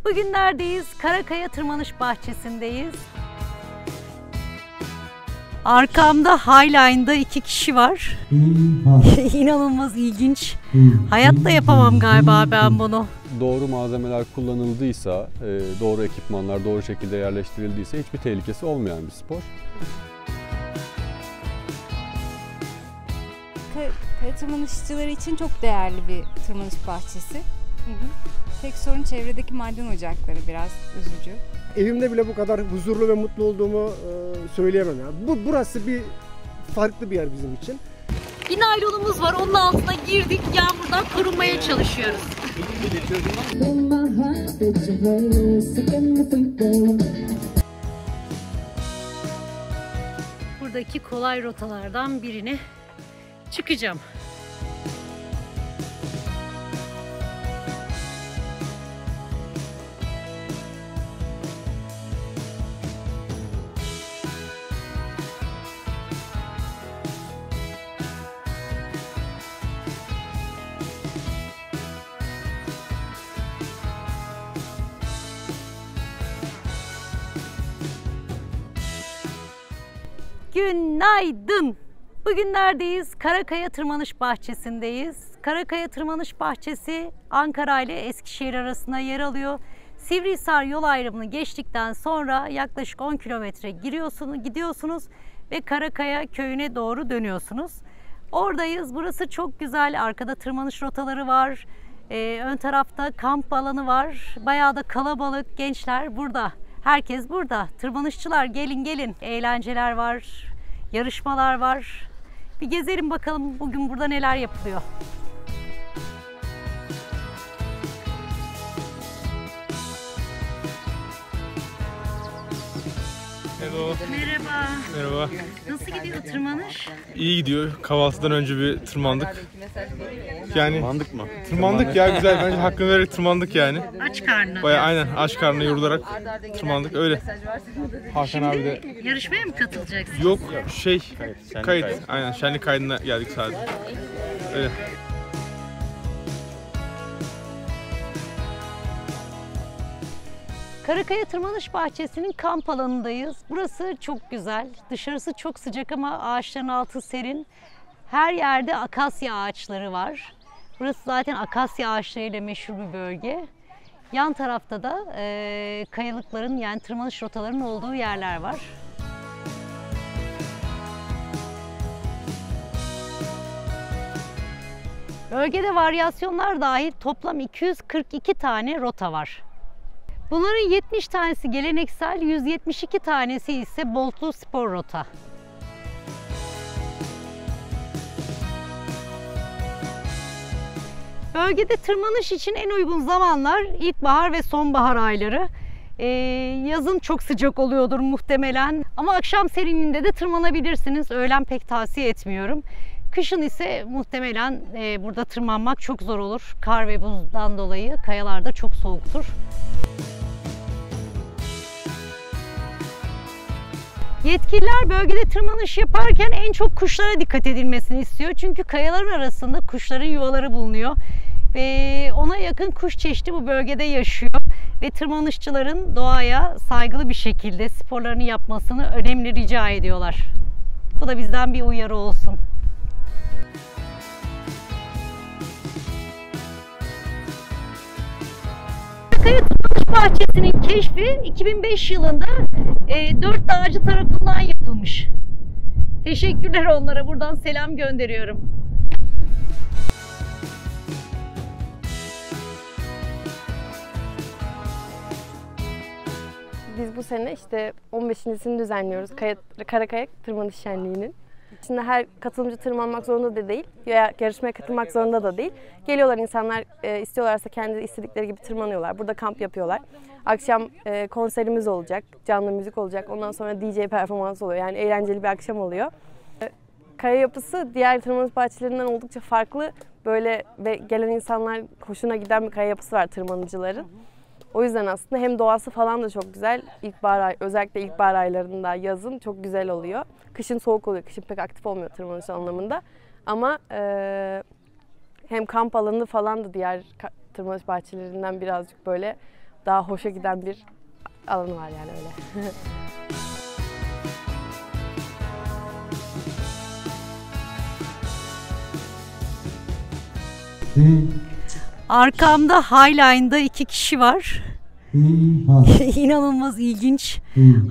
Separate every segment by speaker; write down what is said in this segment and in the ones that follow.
Speaker 1: Bugün neredeyiz? Karakaya Tırmanış Bahçesi'ndeyiz. Arkamda Highline'da 2 kişi var. İnanılmaz ilginç. Hayatta yapamam galiba ben bunu.
Speaker 2: Doğru malzemeler kullanıldıysa, doğru ekipmanlar doğru şekilde yerleştirildiyse hiçbir tehlikesi olmayan bir spor.
Speaker 3: Kaya tırmanışçıları için çok değerli bir tırmanış bahçesi. Tek sorun çevredeki maden ocakları biraz üzücü.
Speaker 4: Evimde bile bu kadar huzurlu ve mutlu olduğumu söyleyemem. Yani. Burası bir farklı bir yer bizim için.
Speaker 1: Bir naylonumuz var, onun altına girdik, yağmurdan korunmaya çalışıyoruz. Buradaki kolay rotalardan birine çıkacağım. Günaydın. Bugün neredeyiz? Karakaya Tırmanış Bahçesi'ndeyiz. Karakaya Tırmanış Bahçesi Ankara ile Eskişehir arasında yer alıyor. Sivrihisar yol ayrımını geçtikten sonra yaklaşık 10 kilometre gidiyorsunuz ve Karakaya köyüne doğru dönüyorsunuz. Oradayız. Burası çok güzel. Arkada tırmanış rotaları var. Ön tarafta kamp alanı var. Bayağı da kalabalık. Gençler burada. Herkes burada. Tırmanışçılar gelin. Eğlenceler var. Yarışmalar var. Bir gezelim bakalım bugün burada neler yapılıyor.
Speaker 5: Hello.
Speaker 1: Merhaba.
Speaker 5: Merhaba.
Speaker 1: Nasıl gidiyor tırmanış?
Speaker 5: İyi gidiyor. Kahvaltıdan önce bir tırmandık. Yani
Speaker 2: Tırmandık mı?
Speaker 5: tırmandık ya, güzel. Bence hakkını vererek tırmandık yani.
Speaker 1: Aç karnına.
Speaker 5: Bayağı aynen aç karnına yorularak tırmandık öyle. Hakan abi de
Speaker 1: Yarışmaya mı katılacaksın?
Speaker 5: yok kayıt. Aynen şenlik kaydına geldik sadece. Öyle.
Speaker 1: Karakaya Tırmanış Bahçesi'nin kamp alanındayız. Burası çok güzel. Dışarısı çok sıcak ama ağaçların altı serin. Her yerde akasya ağaçları var. Burası zaten akasya ağaçlarıyla meşhur bir bölge. Yan tarafta da kayalıkların, yani tırmanış rotalarının olduğu yerler var. Bölgede varyasyonlar dahil toplam 242 tane rota var. Bunların 70 tanesi geleneksel, 172 tanesi ise boltlu spor rota. Bölgede tırmanış için en uygun zamanlar ilkbahar ve sonbahar ayları. Yazın çok sıcak oluyordur muhtemelen ama akşam serinliğinde de tırmanabilirsiniz. Öğlen pek tavsiye etmiyorum. Kışın ise muhtemelen burada tırmanmak çok zor olur. Kar ve buzdan dolayı kayalar da çok soğuktur. Yetkililer bölgede tırmanış yaparken en çok kuşlara dikkat edilmesini istiyor. Çünkü kayaların arasında kuşların yuvaları bulunuyor. Ve ona yakın kuş çeşidi bu bölgede yaşıyor. Ve tırmanışçıların doğaya saygılı bir şekilde sporlarını yapmasını önemli rica ediyorlar. Bu da bizden bir uyarı olsun. Karakaya Tırmanış Bahçesi'nin keşfi 2005 yılında 4 dağcı tarafından yapılmış. Teşekkürler onlara. Buradan selam gönderiyorum.
Speaker 6: Biz bu sene işte 15.sini düzenliyoruz Karakaya Tırmanış Şenliği'nin. Şimdi her katılımcı tırmanmak zorunda da değil, yarışmaya katılmak zorunda da değil. Geliyorlar insanlar, istiyorlarsa kendi istedikleri gibi tırmanıyorlar. Burada kamp yapıyorlar. Akşam konserimiz olacak, canlı müzik olacak. Ondan sonra DJ performansı oluyor. Yani eğlenceli bir akşam oluyor. Kaya yapısı diğer tırmanış bahçelerinden oldukça farklı. Böyle ve gelen insanlar hoşuna giden bir kaya yapısı var tırmanıcıların. O yüzden aslında hem doğası falan da çok güzel. Özellikle ilkbahar aylarında, yazın çok güzel oluyor. Kışın soğuk oluyor. Kışın pek aktif olmuyor tırmanış anlamında. Ama hem kamp alanı falan da diğer tırmanış bahçelerinden birazcık böyle daha hoşa giden bir alanı var yani öyle.
Speaker 1: Arkamda Highline'da 2 kişi var. İnanılmaz ilginç.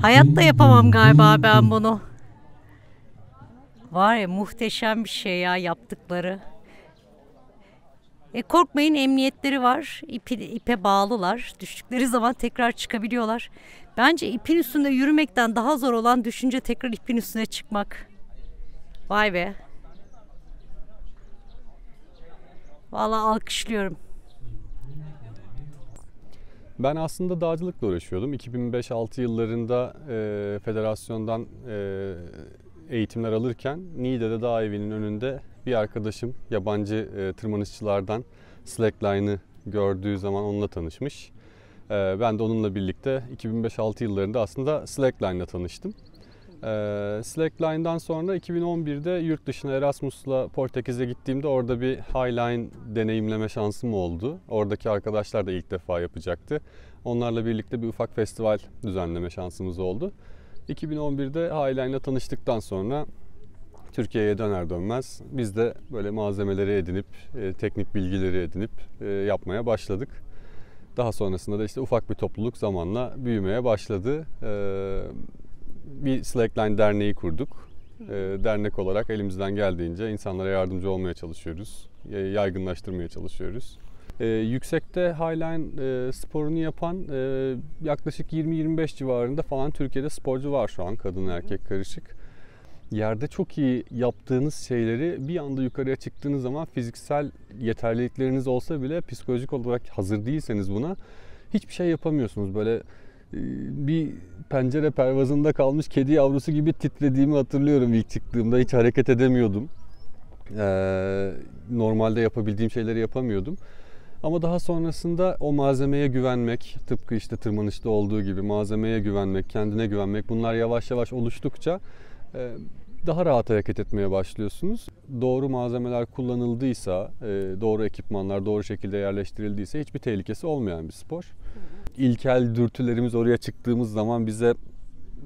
Speaker 1: Hayatta yapamam galiba ben bunu. Var ya, muhteşem bir şey ya yaptıkları. Korkmayın, emniyetleri var. İpe bağlılar. Düştükleri zaman tekrar çıkabiliyorlar. Bence ipin üstünde yürümekten daha zor olan düşünce tekrar ipin üstüne çıkmak. Vay be. Vallahi alkışlıyorum.
Speaker 2: Ben aslında dağcılıkla uğraşıyordum. 2005-6 yıllarında federasyondan eğitimler alırken Niğde'de dağ evinin önünde bir arkadaşım yabancı tırmanışçılardan slackline'ı gördüğü zaman onunla tanışmış. Ben de onunla birlikte 2005-6 yıllarında aslında slackline'la tanıştım. Slackline'dan sonra 2011'de yurt dışına Erasmus'la Portekiz'e gittiğimde orada bir highline deneyimleme şansım oldu. Oradaki arkadaşlar da ilk defa yapacaktı. Onlarla birlikte bir ufak festival düzenleme şansımız oldu. 2011'de highline'la tanıştıktan sonra Türkiye'ye döner dönmez biz de böyle malzemeleri edinip, teknik bilgileri edinip yapmaya başladık. Daha sonrasında da işte ufak bir topluluk zamanla büyümeye başladı. Bir Slackline derneği kurduk. Dernek olarak elimizden geldiğince insanlara yardımcı olmaya çalışıyoruz. Yaygınlaştırmaya çalışıyoruz. Yüksekte highline sporunu yapan yaklaşık 20-25 civarında falan Türkiye'de sporcu var şu an, kadın erkek karışık. Yerde çok iyi yaptığınız şeyleri bir anda yukarıya çıktığınız zaman fiziksel yeterlilikleriniz olsa bile psikolojik olarak hazır değilseniz buna hiçbir şey yapamıyorsunuz. Böyle bir pencere pervazında kalmış kedi yavrusu gibi titrediğimi hatırlıyorum ilk çıktığımda. Hiç hareket edemiyordum. Normalde yapabildiğim şeyleri yapamıyordum. Ama daha sonrasında o malzemeye güvenmek, tıpkı işte tırmanışta olduğu gibi malzemeye güvenmek, kendine güvenmek, bunlar yavaş yavaş oluştukça daha rahat hareket etmeye başlıyorsunuz. Doğru malzemeler kullanıldıysa, doğru ekipmanlar doğru şekilde yerleştirildiyse hiçbir tehlikesi olmayan bir spor. İlkel dürtülerimiz oraya çıktığımız zaman bize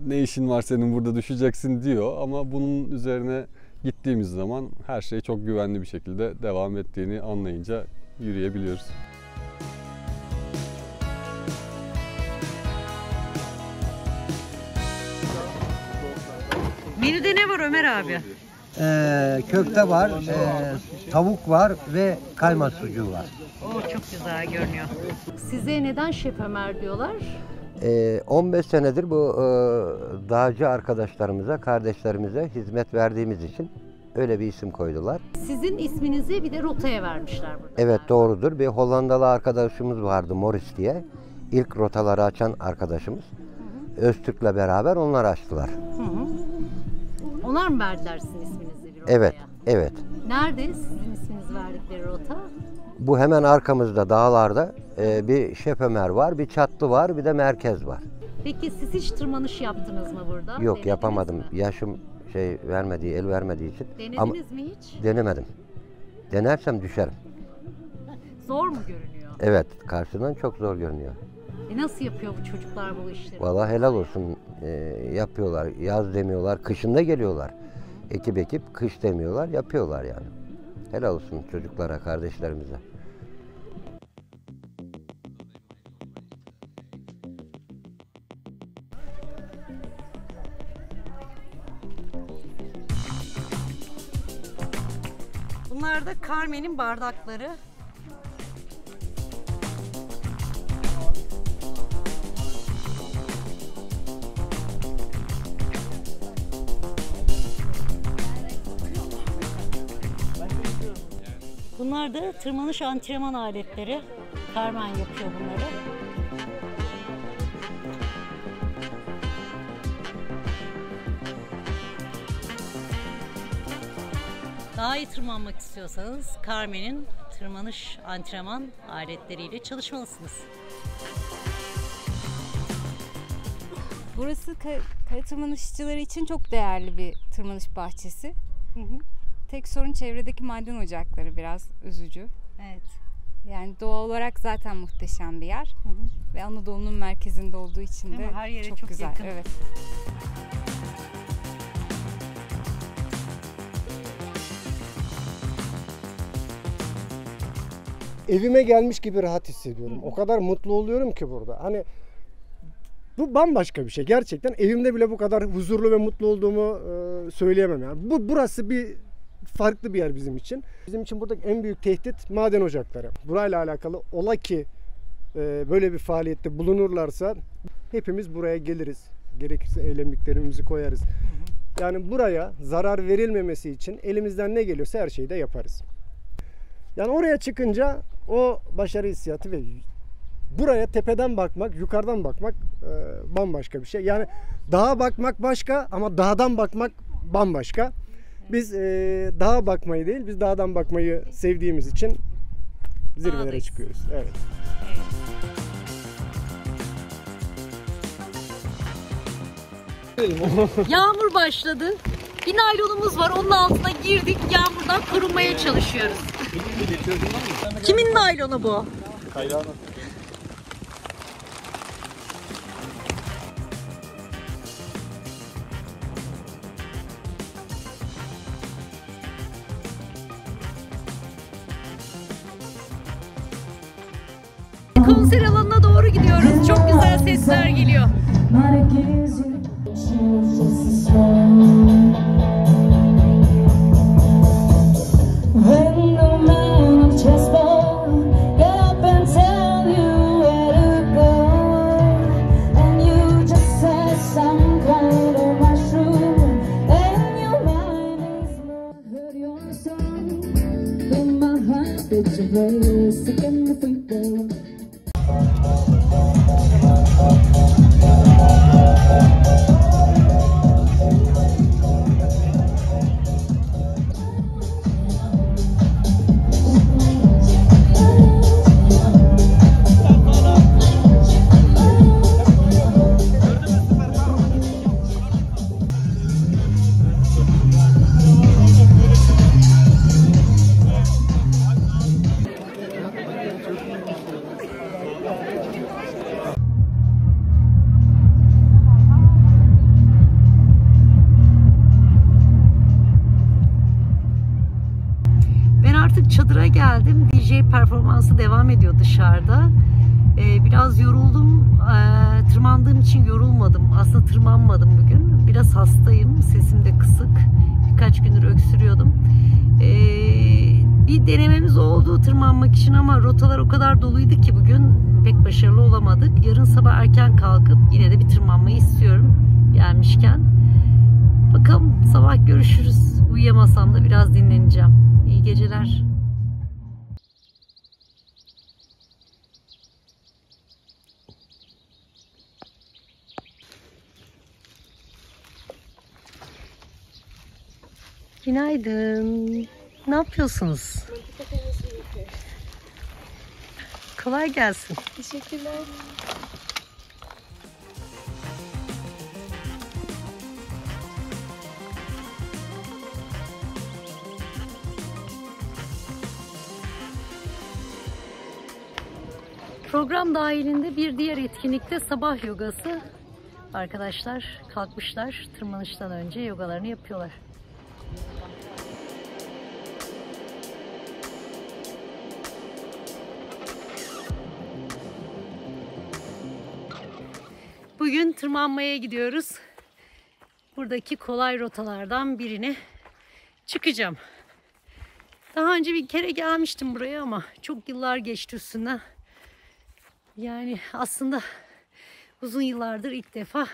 Speaker 2: ne işin var senin burada, düşeceksin diyor. Ama bunun üzerine gittiğimiz zaman her şey çok güvenli bir şekilde devam ettiğini anlayınca yürüyebiliyoruz.
Speaker 1: Menüde ne var Ömer abi?
Speaker 7: Köfte var, tavuk var ve kaymak sucuğu var.
Speaker 1: Çok güzel görünüyor. Size neden Şef Ömer diyorlar?
Speaker 7: 15 senedir bu dağcı arkadaşlarımıza, kardeşlerimize hizmet verdiğimiz için öyle bir isim koydular.
Speaker 1: Sizin isminizi bir de rotaya vermişler burada.
Speaker 7: Evet, doğrudur. Bir Hollandalı arkadaşımız vardı, Morris diye. İlk rotaları açan arkadaşımız. Öztürk'le beraber onlar açtılar.
Speaker 1: Onlar mı verdiler sizin isminizi bir rotaya?
Speaker 7: Evet, evet.
Speaker 1: Nerede sizin isminizi verdikleri rota?
Speaker 7: Bu hemen arkamızda dağlarda bir Şef Ömer var, bir Çatlı var, bir de Merkez var.
Speaker 1: Peki siz hiç tırmanış yaptınız mı burada?
Speaker 7: Yok,
Speaker 1: Denediniz
Speaker 7: yapamadım.
Speaker 1: mi?
Speaker 7: Yaşım el vermediği için.
Speaker 1: Denediniz mi hiç?
Speaker 7: Denemedim. Denersem düşerim.
Speaker 1: Zor mu görünüyor?
Speaker 7: Evet, karşıdan çok zor görünüyor.
Speaker 1: Nasıl yapıyor bu çocuklar bu işleri?
Speaker 7: Vallahi helal olsun, yapıyorlar. Yaz demiyorlar, kışında geliyorlar. Ekip kış demiyorlar, yapıyorlar yani. Helal olsun çocuklara, kardeşlerimize.
Speaker 1: Bunlar da Carmen'in bardakları. Bunlar da tırmanış antrenman aletleri. Carmen yapıyor bunları. Daha iyi tırmanmak istiyorsanız Carmen'in tırmanış antrenman aletleriyle çalışmalısınız.
Speaker 3: Burası kaya tırmanışçıları için çok değerli bir tırmanış bahçesi. Tek sorun çevredeki maden ocakları, biraz üzücü.
Speaker 1: Evet.
Speaker 3: Yani doğal olarak zaten muhteşem bir yer. Ve Anadolu'nun merkezinde olduğu için
Speaker 1: Değil
Speaker 3: de
Speaker 1: mi? Her yere
Speaker 3: çok
Speaker 1: çok
Speaker 3: güzel.
Speaker 1: yakın.
Speaker 3: Evet.
Speaker 4: Evime gelmiş gibi rahat hissediyorum. O kadar mutlu oluyorum ki burada. Hani bu bambaşka bir şey. Gerçekten evimde bile bu kadar huzurlu ve mutlu olduğumu söyleyemem. Yani. Burası bir farklı bir yer bizim için. Bizim için buradaki en büyük tehdit maden ocakları. Burayla alakalı ola ki böyle bir faaliyette bulunurlarsa hepimiz buraya geliriz. Gerekirse eylemliklerimizi koyarız. Yani buraya zarar verilmemesi için elimizden ne geliyorsa her şeyi de yaparız. Yani oraya çıkınca o başarı hissiyatı ve buraya tepeden bakmak, yukarıdan bakmak bambaşka bir şey. Yani dağa bakmak başka ama dağdan bakmak bambaşka. Biz dağa bakmayı değil, biz dağdan bakmayı sevdiğimiz için zirvelere
Speaker 1: Dağdayız.
Speaker 4: çıkıyoruz. Evet.
Speaker 1: Yağmur başladı. Bir naylonumuz var. Onun altına girdik. Yağmurdan korunmaya çalışıyoruz. Kimin naylonu bu? Konser alanına doğru gidiyoruz. Çok güzel sesler geliyor. Çadıra geldim. DJ performansı devam ediyor dışarıda. Biraz yoruldum. Tırmandığım için yorulmadım. Aslında tırmanmadım bugün. Biraz hastayım. Sesim de kısık. Birkaç gündür öksürüyordum. Bir denememiz oldu tırmanmak için ama rotalar o kadar doluydu ki bugün pek başarılı olamadık. Yarın sabah erken kalkıp yine de bir tırmanmayı istiyorum gelmişken. Bakalım sabah görüşürüz. Uyuyamasam da biraz dinleneceğim. İyi geceler. Günaydın. Ne yapıyorsunuz? Kolay gelsin.
Speaker 6: Teşekkürler.
Speaker 1: Program dahilinde bir diğer etkinlikte sabah yogası. Arkadaşlar kalkmışlar, tırmanıştan önce yogalarını yapıyorlar. Bugün tırmanmaya gidiyoruz. Buradaki kolay rotalardan birine çıkacağım. Daha önce bir kere gelmiştim buraya ama çok yıllar geçti üstünden. Yani aslında uzun yıllardır ilk defa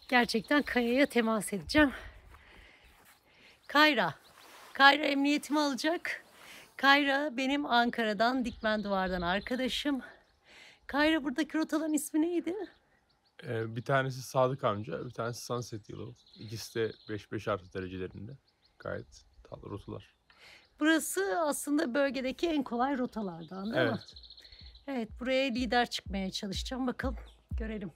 Speaker 1: gerçekten kayaya temas edeceğim. Kayra emniyetimi alacak. Kayra benim Ankara'dan, Dikmen Duvar'dan arkadaşım. Kayra buradaki rotaların ismi neydi?
Speaker 5: Bir tanesi Sadık amca, bir tanesi Sunset yolu. İkisi de 5-5 artı derecelerinde. Gayet tatlı rotalar.
Speaker 1: Burası aslında bölgedeki en kolay rotalardan değil mi? Evet, buraya lider çıkmaya çalışacağım. Bakalım, görelim.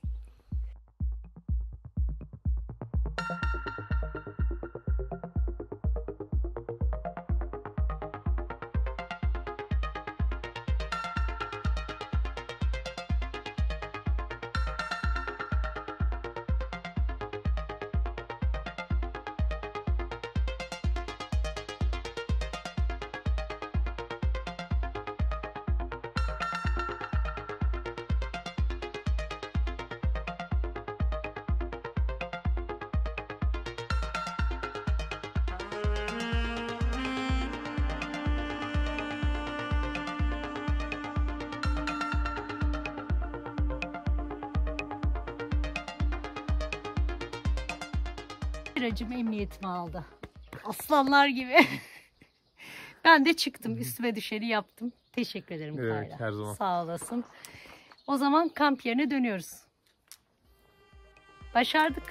Speaker 1: Aracım emniyetimi aldı. Aslanlar gibi. Ben de çıktım. Üstüme düşeni yaptım. Teşekkür ederim
Speaker 5: Evet,
Speaker 1: Kayra.
Speaker 5: her zaman.
Speaker 1: Sağ olasın. O zaman kamp yerine dönüyoruz. Başardık.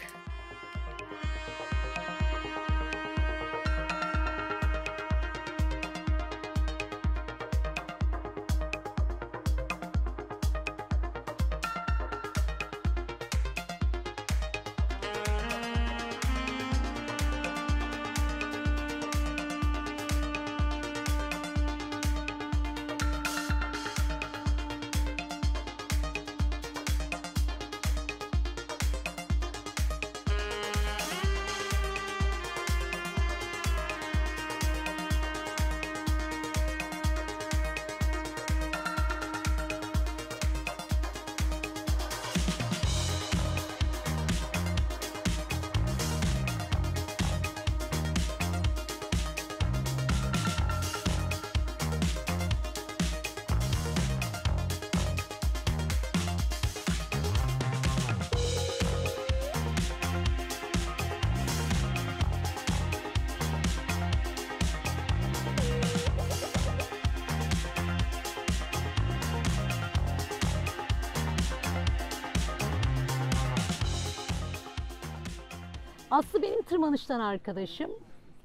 Speaker 1: Aslı benim tırmanıştan arkadaşım.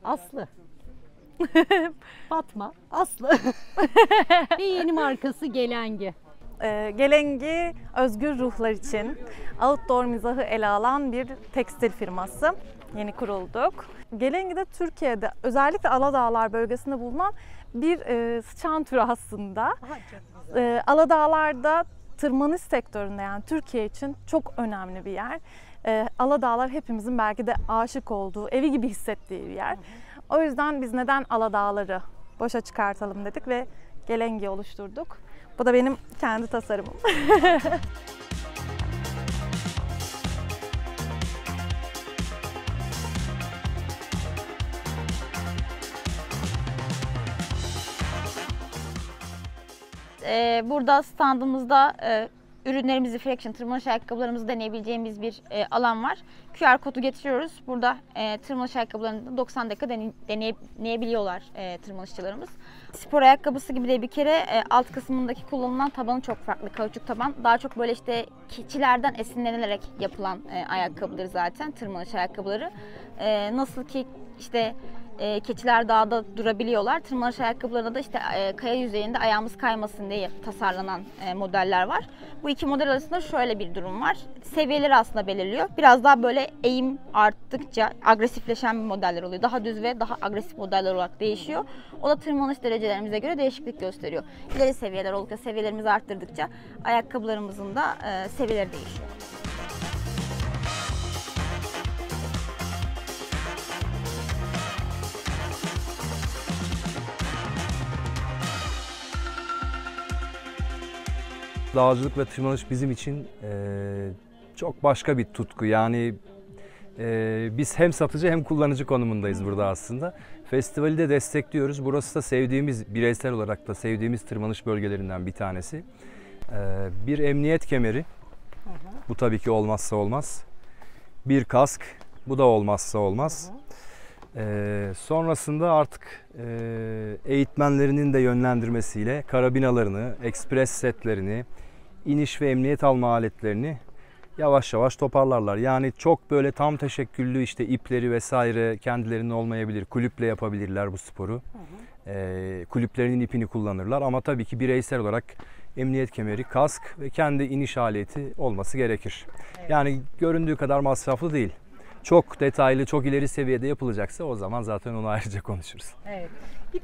Speaker 1: Aslı. Fatma. Aslı. Ve yeni markası Gelengi.
Speaker 8: Gelengi özgür ruhlar için outdoor mizahı ele alan bir tekstil firması. Yeni kurulduk. Gelengi de Türkiye'de özellikle Aladağlar bölgesinde bulunan bir sıçan türü aslında. Aladağlar'da tırmanış sektöründe, yani Türkiye için çok önemli bir yer. Aladağlar hepimizin belki de aşık olduğu, evi gibi hissettiği bir yer. O yüzden biz neden Aladağlar'ı boşa çıkartalım dedik ve Gelengi oluşturduk. Bu da benim kendi tasarımım.
Speaker 9: Burada standımızda ürünlerimizi, Fraction tırmanış ayakkabılarımızı deneyebileceğimiz bir alan var. QR kodu getiriyoruz. Burada tırmanış ayakkabılarını da 90 dakika deneyebiliyorlar tırmanışçılarımız. Spor ayakkabısı gibi de bir kere alt kısmındaki kullanılan tabanı çok farklı. Kauçuk taban. Daha çok böyle işte keçilerden esinlenilerek yapılan ayakkabıları zaten tırmanış ayakkabıları. Nasıl ki işte keçiler dağda durabiliyorlar. Tırmanış ayakkabılarında da işte kaya yüzeyinde ayağımız kaymasın diye tasarlanan modeller var. Bu iki model arasında şöyle bir durum var. Seviyeleri aslında belirliyor. Biraz daha böyle eğim arttıkça agresifleşen bir modeller oluyor. Daha düz ve daha agresif modeller olarak değişiyor. O da tırmanış derecelerimize göre değişiklik gösteriyor. İleri seviyeler oldukça, seviyelerimizi arttırdıkça ayakkabılarımızın da seviyeleri değişiyor.
Speaker 10: Dağcılık ve tırmanış bizim için çok başka bir tutku. Yani biz hem satıcı hem kullanıcı konumundayız burada aslında. Festivali de destekliyoruz. Burası da sevdiğimiz, bireysel olarak da sevdiğimiz tırmanış bölgelerinden bir tanesi. Bir emniyet kemeri, bu tabii ki olmazsa olmaz. Bir kask, bu da olmazsa olmaz. Sonrasında artık eğitmenlerinin de yönlendirmesiyle karabinalarını, ekspres setlerini, iniş ve emniyet alma aletlerini yavaş yavaş toparlarlar. Yani çok böyle tam teşekküllü işte ipleri vesaire kendilerinin olmayabilir. Kulüple yapabilirler bu sporu. Kulüplerinin ipini kullanırlar ama tabii ki bireysel olarak emniyet kemeri, kask ve kendi iniş aleti olması gerekir. Evet. Yani göründüğü kadar masraflı değil. Çok detaylı, çok ileri seviyede yapılacaksa o zaman zaten onu ayrıca konuşuruz.
Speaker 1: Evet. Bir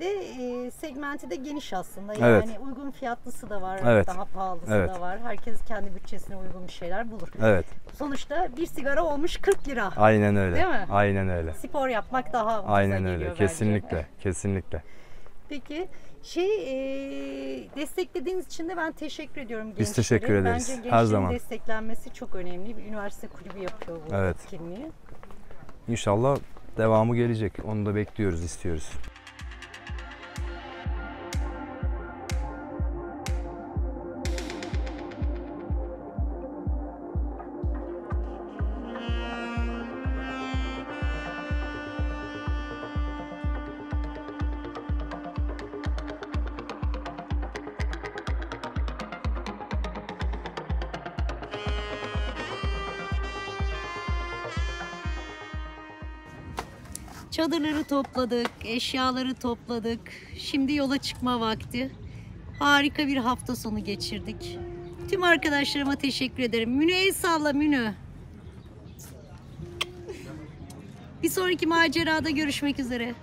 Speaker 1: de segmenti de geniş aslında. Yani
Speaker 10: evet.
Speaker 1: Uygun fiyatlısı da var,
Speaker 10: evet.
Speaker 1: Daha pahalısı
Speaker 10: evet.
Speaker 1: da var. Herkes kendi bütçesine uygun bir şeyler bulur.
Speaker 10: Evet.
Speaker 1: Sonuçta bir sigara olmuş 40 lira.
Speaker 10: Aynen öyle.
Speaker 1: Değil mi?
Speaker 10: Aynen öyle.
Speaker 1: Spor yapmak daha ucuza
Speaker 10: Aynen
Speaker 1: geliyor
Speaker 10: öyle.
Speaker 1: bence.
Speaker 10: Kesinlikle. Kesinlikle.
Speaker 1: Peki desteklediğiniz için de ben teşekkür ediyorum gençlere.
Speaker 10: Biz teşekkür ederiz.
Speaker 1: Bence
Speaker 10: her zaman.
Speaker 1: desteklenmesi çok önemli. Bir üniversite kulübü yapıyor bu
Speaker 10: evet.
Speaker 1: etkinliği.
Speaker 10: İnşallah devamı gelecek. Onu da bekliyoruz, istiyoruz.
Speaker 1: Çadırları topladık, eşyaları topladık. Şimdi yola çıkma vakti. Harika bir hafta sonu geçirdik. Tüm arkadaşlarıma teşekkür ederim. Münü el salla Münü. Bir sonraki macerada görüşmek üzere.